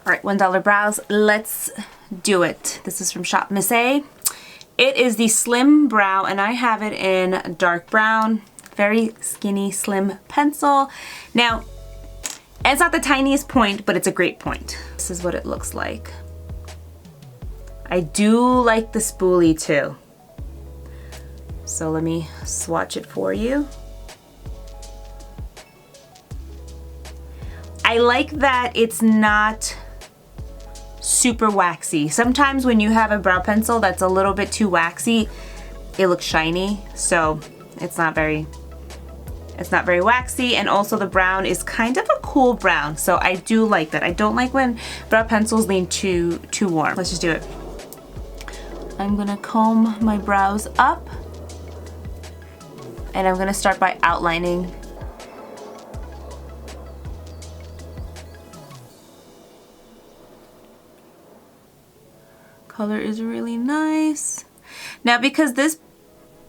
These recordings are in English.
All right, $1 brows, let's do it. This is from Shopmissa. It is the Slim Brow, and I have it in dark brown. Very skinny, slim pencil. Now, it's not the tiniest point, but it's a great point. This is what it looks like. I do like the spoolie too. So let me swatch it for you. I like that it's not super waxy. Sometimes when you have a brow pencil that's a little bit too waxy, it looks shiny. So it's not very waxy, and also the brown is kind of a cool brown. So I do like that. I don't like when brow pencils lean too warm. Let's just do it. I'm gonna comb my brows up, and I'm gonna start by outlining. Color is really nice. Now, because this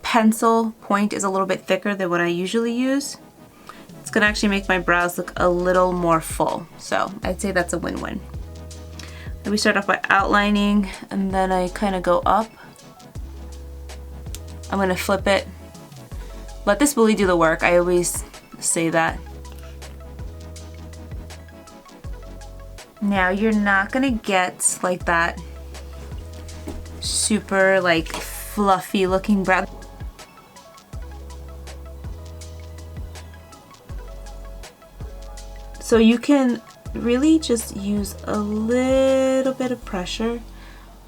pencil point is a little bit thicker than what I usually use, it's gonna actually make my brows look a little more full. So I'd say that's a win-win. Then we start off by outlining, and then I kind of go up. I'm gonna flip it. Let the spoolie do the work. I always say that. Now you're not gonna get like that super like fluffy looking brow. So you can really just use a little bit of pressure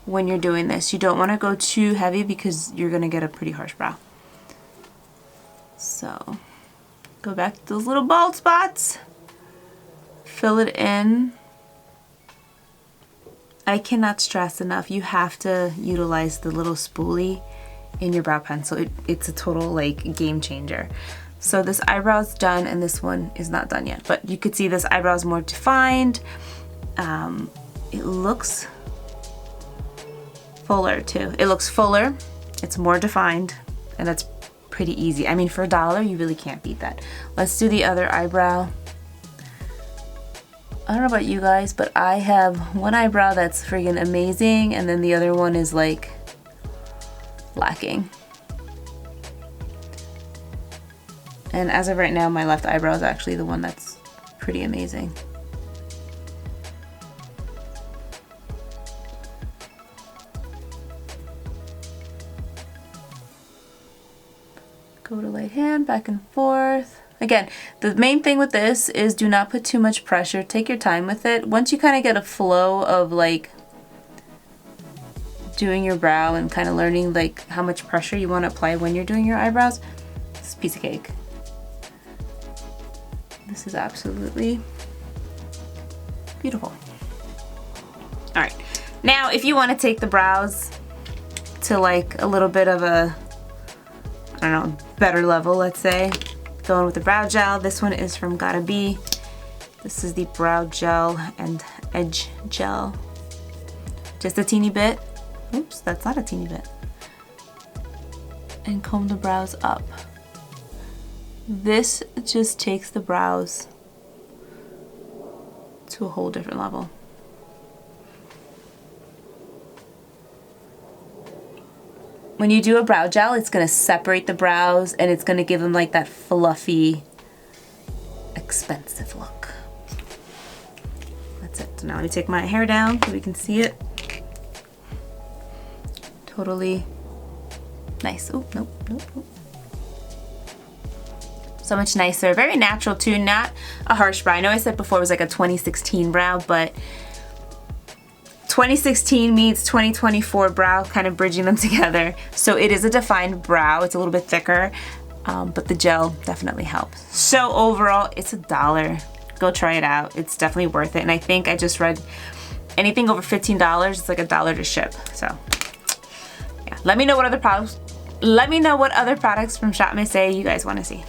when you're doing this. You don't want to go too heavy because you're gonna get a pretty harsh brow. So go back to those little bald spots, fill it in. I cannot stress enough, you have to utilize the little spoolie in your brow pencil. It's a total like game changer. So this eyebrow's done, and this one is not done yet, but you could see this eyebrow is more defined. It looks fuller too. It looks fuller, it's more defined, and that's pretty easy. I mean, for $1, you really can't beat that. Let's do the other eyebrow. I don't know about you guys, but I have one eyebrow that's friggin' amazing, and then the other one is like lacking. And as of right now, my left eyebrow is actually the one that's pretty amazing. Go to light hand, back and forth. Again, the main thing with this is do not put too much pressure. Take your time with it. Once you kind of get a flow of like doing your brow and kind of learning like how much pressure you want to apply when you're doing your eyebrows, it's a piece of cake. This is absolutely beautiful. All right, now if you want to take the brows to like a little bit of a, I don't know, better level, let's say, go in with the brow gel. This one is from Gotta Be. This is the brow gel and edge gel. Just a teeny bit. Oops, that's not a teeny bit. And comb the brows up. This just takes the brows to a whole different level. When you do a brow gel, it's gonna separate the brows and it's gonna give them like that fluffy, expensive look. That's it. So now let me take my hair down so we can see it. Totally nice. Oh, nope, nope, nope. So much nicer, very natural too, not a harsh brow. I know I said before it was like a 2016 brow, but 2016 meets 2024 brow, kind of bridging them together. So it is a defined brow, it's a little bit thicker, but the gel definitely helps. So overall, it's $1. Go try it out, it's definitely worth it. And I think I just read anything over $15, it's like $1 to ship. So yeah, let me know what other products from Shopmissa you guys want to see.